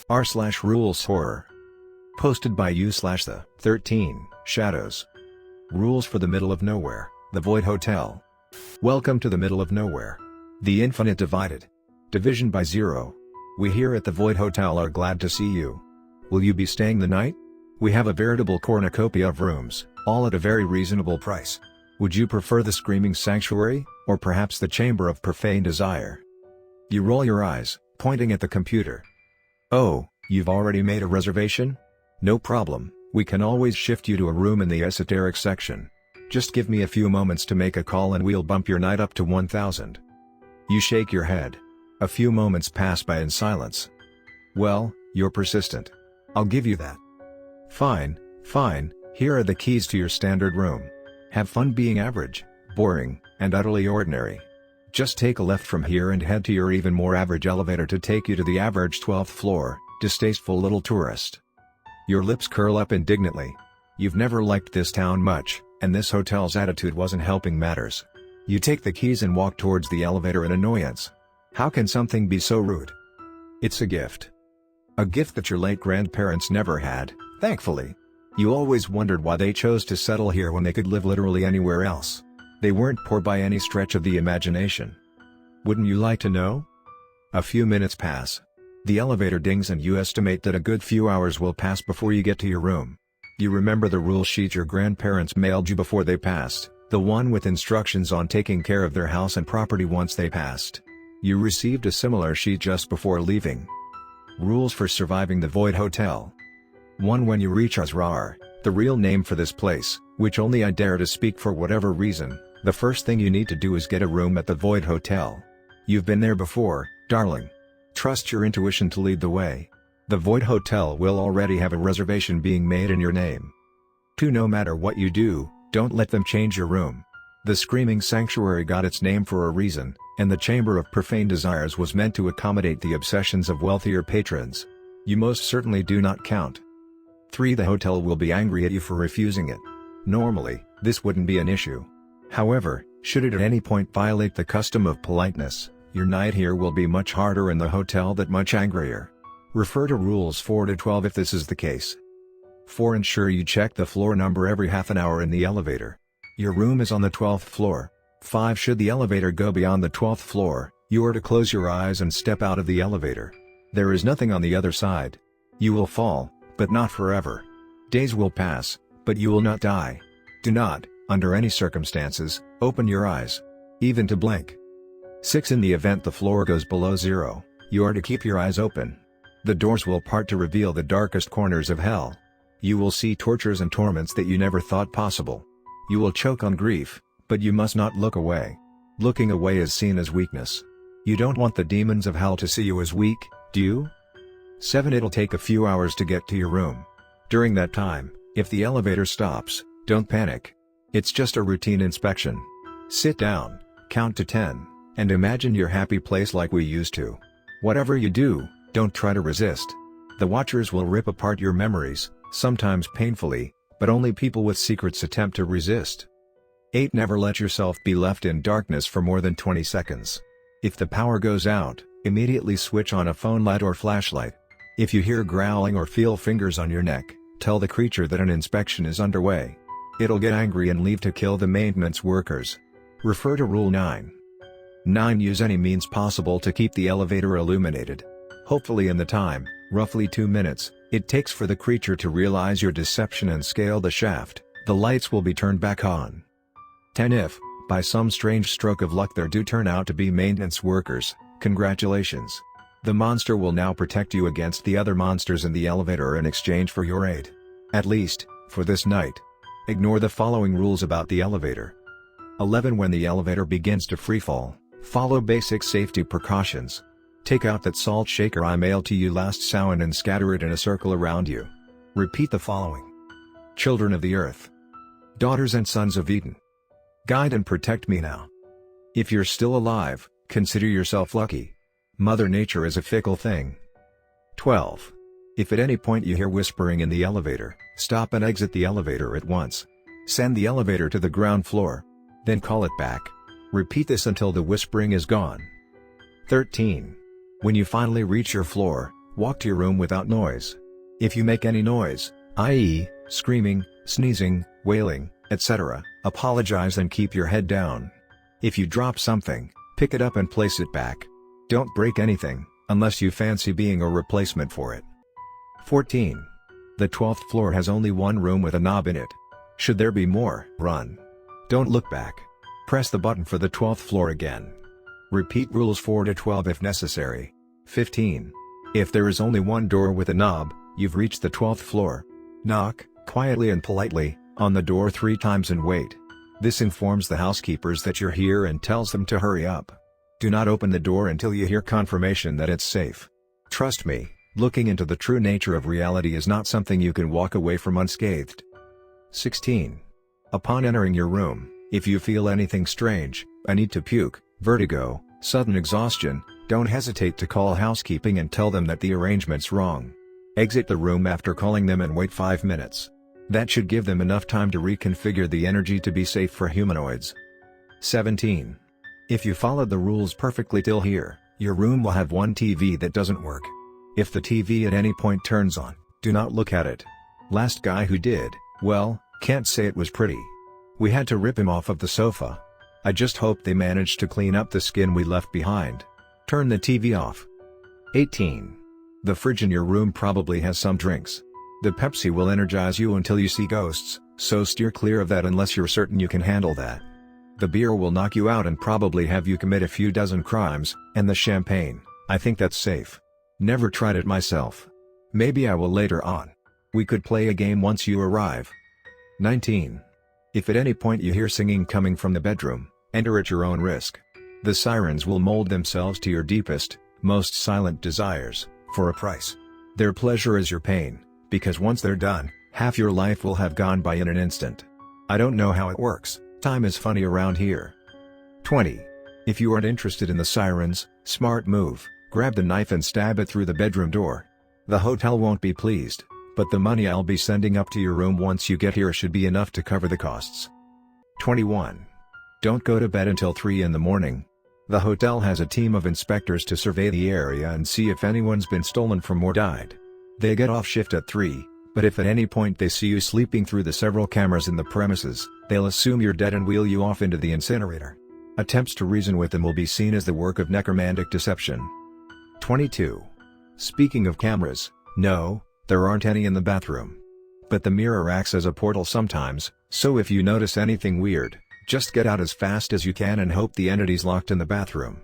r/rules horror. Posted by you/the13Shadows. Rules for the middle of nowhere, the Void Hotel. Welcome to the middle of nowhere. The infinite divided. Division by zero. We here at the Void Hotel are glad to see you. Will you be staying the night? We have a veritable cornucopia of rooms, all at a very reasonable price. Would you prefer the Screaming Sanctuary, or perhaps the Chamber of Profane Desire? You roll your eyes, pointing at the computer. Oh, you've already made a reservation? No problem, we can always shift you to a room in the esoteric section. Just give me a few moments to make a call and we'll bump your night up to 1,000. You shake your head. A few moments pass by in silence. Well, you're persistent. I'll give you that. Fine, here are the keys to your standard room. Have fun being average, boring, and utterly ordinary. Just take a left from here and head to your even more average elevator to take you to the average 12th floor, distasteful little tourist. Your lips curl up indignantly. You've never liked this town much, and this hotel's attitude wasn't helping matters. You take the keys and walk towards the elevator in annoyance. How can something be so rude? It's a gift. A gift that your late grandparents never had, thankfully. You always wondered why they chose to settle here when they could live literally anywhere else. They weren't poor by any stretch of the imagination. Wouldn't you like to know? A few minutes pass. The elevator dings and you estimate that a good few hours will pass before you get to your room. You remember the rule sheet your grandparents mailed you before they passed, the one with instructions on taking care of their house and property once they passed. You received a similar sheet just before leaving. Rules for surviving the Void Hotel. 1. When you reach Azrar, the real name for this place, which only I dare to speak for whatever reason, the first thing you need to do is get a room at the Void Hotel. You've been there before, darling. Trust your intuition to lead the way. The Void Hotel will already have a reservation being made in your name. 2. No matter what you do, don't let them change your room. The Screaming Sanctuary got its name for a reason, and the Chamber of Profane Desires was meant to accommodate the obsessions of wealthier patrons. You most certainly do not count. 3. The hotel will be angry at you for refusing it. Normally, this wouldn't be an issue. However, should it at any point violate the custom of politeness, your night here will be much harder and the hotel that much angrier. Refer to rules 4 to 12 if this is the case. 4. Ensure you check the floor number every half an hour in the elevator. Your room is on the 12th floor. 5. Should the elevator go beyond the 12th floor, you are to close your eyes and step out of the elevator. There is nothing on the other side. You will fall, but not forever. Days will pass, but you will not die. Do not, under any circumstances, open your eyes. Even to blink. 6. In the event the floor goes below zero, you are to keep your eyes open. The doors will part to reveal the darkest corners of hell. You will see tortures and torments that you never thought possible. You will choke on grief, but you must not look away. Looking away is seen as weakness. You don't want the demons of hell to see you as weak, do you? 7. It'll take a few hours to get to your room. During that time, if the elevator stops, don't panic. It's just a routine inspection. Sit down, count to 10, and imagine your happy place like we used to. Whatever you do, don't try to resist. The watchers will rip apart your memories, sometimes painfully, but only people with secrets attempt to resist. 8. Never let yourself be left in darkness for more than 20 seconds. If the power goes out, immediately switch on a phone light or flashlight. If you hear growling or feel fingers on your neck, tell the creature that an inspection is underway. It'll get angry and leave to kill the maintenance workers. Refer to Rule 9. 9. Use any means possible to keep the elevator illuminated. Hopefully in the time, roughly 2 minutes, it takes for the creature to realize your deception and scale the shaft, the lights will be turned back on. 10. If, by some strange stroke of luck there do turn out to be maintenance workers, congratulations. The monster will now protect you against the other monsters in the elevator in exchange for your aid. At least, for this night. Ignore the following rules about the elevator. 11. When the elevator begins to freefall, follow basic safety precautions. Take out that salt shaker I mailed to you last Samhain and scatter it in a circle around you. Repeat the following. Children of the earth. Daughters and sons of Eden. Guide and protect me now. If you're still alive, consider yourself lucky. Mother Nature is a fickle thing. 12. If at any point you hear whispering in the elevator, stop and exit the elevator at once. Send the elevator to the ground floor. Then call it back. Repeat this until the whispering is gone. 13. When you finally reach your floor, walk to your room without noise. If you make any noise, i.e., screaming, sneezing, wailing, etc., apologize and keep your head down. If you drop something, pick it up and place it back. Don't break anything, unless you fancy being a replacement for it. 14. The 12th floor has only one room with a knob in it. Should there be more, run. Don't look back. Press the button for the 12th floor again. Repeat rules 4 to 12 if necessary. 15. If there is only one door with a knob, you've reached the 12th floor. Knock, quietly and politely, on the door 3 times and wait. This informs the housekeepers that you're here and tells them to hurry up. Do not open the door until you hear confirmation that it's safe. Trust me, looking into the true nature of reality is not something you can walk away from unscathed. 16. Upon entering your room, if you feel anything strange, a need to puke, vertigo, sudden exhaustion, don't hesitate to call housekeeping and tell them that the arrangement's wrong. Exit the room after calling them and wait 5 minutes. That should give them enough time to reconfigure the energy to be safe for humanoids. 17. If you followed the rules perfectly till here, your room will have one TV that doesn't work. If the TV at any point turns on, do not look at it. Last guy who did, well, can't say it was pretty. We had to rip him off of the sofa. I just hope they managed to clean up the skin we left behind. Turn the TV off. 18. The fridge in your room probably has some drinks. The Pepsi will energize you until you see ghosts, so steer clear of that unless you're certain you can handle that. The beer will knock you out and probably have you commit a few dozen crimes, and the champagne, I think that's safe. Never tried it myself. Maybe I will later on. We could play a game once you arrive. 19. If at any point you hear singing coming from the bedroom, enter at your own risk. The sirens will mold themselves to your deepest, most silent desires, for a price. Their pleasure is your pain, because once they're done, half your life will have gone by in an instant. I don't know how it works, time is funny around here. 20. If you aren't interested in the sirens, smart move, grab the knife and stab it through the bedroom door. The hotel won't be pleased, but the money I'll be sending up to your room once you get here should be enough to cover the costs. 21. Don't go to bed until 3 in the morning. The hotel has a team of inspectors to survey the area and see if anyone's been stolen from or died. They get off shift at 3, but if at any point they see you sleeping through the several cameras in the premises, they'll assume you're dead and wheel you off into the incinerator. Attempts to reason with them will be seen as the work of necromantic deception. 22. Speaking of cameras, no, there aren't any in the bathroom. But the mirror acts as a portal sometimes, so if you notice anything weird, just get out as fast as you can and hope the entity's locked in the bathroom.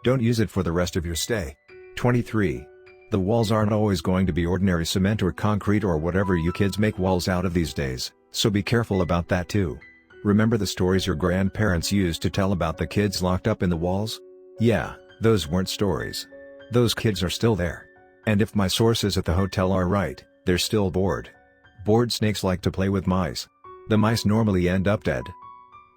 Don't use it for the rest of your stay. 23. The walls aren't always going to be ordinary cement or concrete or whatever you kids make walls out of these days, so be careful about that too. Remember the stories your grandparents used to tell about the kids locked up in the walls? Yeah, those weren't stories. Those kids are still there. And if my sources at the hotel are right, they're still bored. Bored snakes like to play with mice. The mice normally end up dead.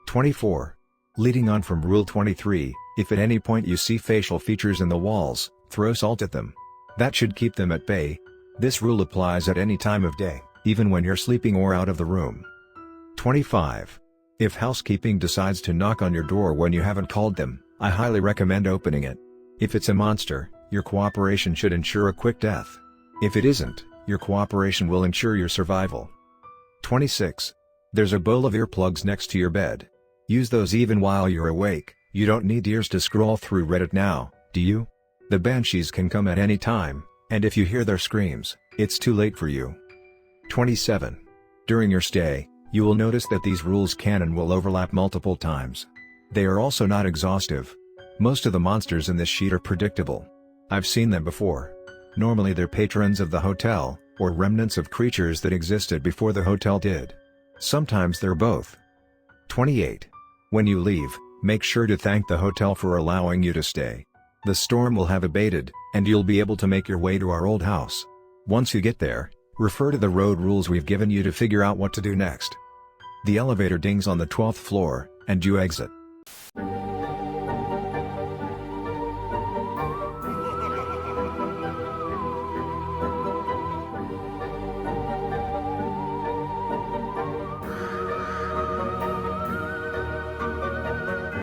24. Leading on from Rule 23, if at any point you see facial features in the walls, throw salt at them. That should keep them at bay. This rule applies at any time of day, even when you're sleeping or out of the room. 25. If housekeeping decides to knock on your door when you haven't called them, I highly recommend opening it. If it's a monster, your cooperation should ensure a quick death. If it isn't, your cooperation will ensure your survival. 26. There's a bowl of earplugs next to your bed. Use those even while you're awake. You don't need ears to scroll through Reddit now, do you? The banshees can come at any time, and if you hear their screams, it's too late for you. 27. During your stay, you will notice that these rules can and will overlap multiple times. They are also not exhaustive. Most of the monsters in this sheet are predictable. I've seen them before. Normally they're patrons of the hotel, or remnants of creatures that existed before the hotel did. Sometimes they're both. 28. When you leave, make sure to thank the hotel for allowing you to stay. The storm will have abated, and you'll be able to make your way to our old house. Once you get there, refer to the road rules we've given you to figure out what to do next. The elevator dings on the 12th floor, and you exit.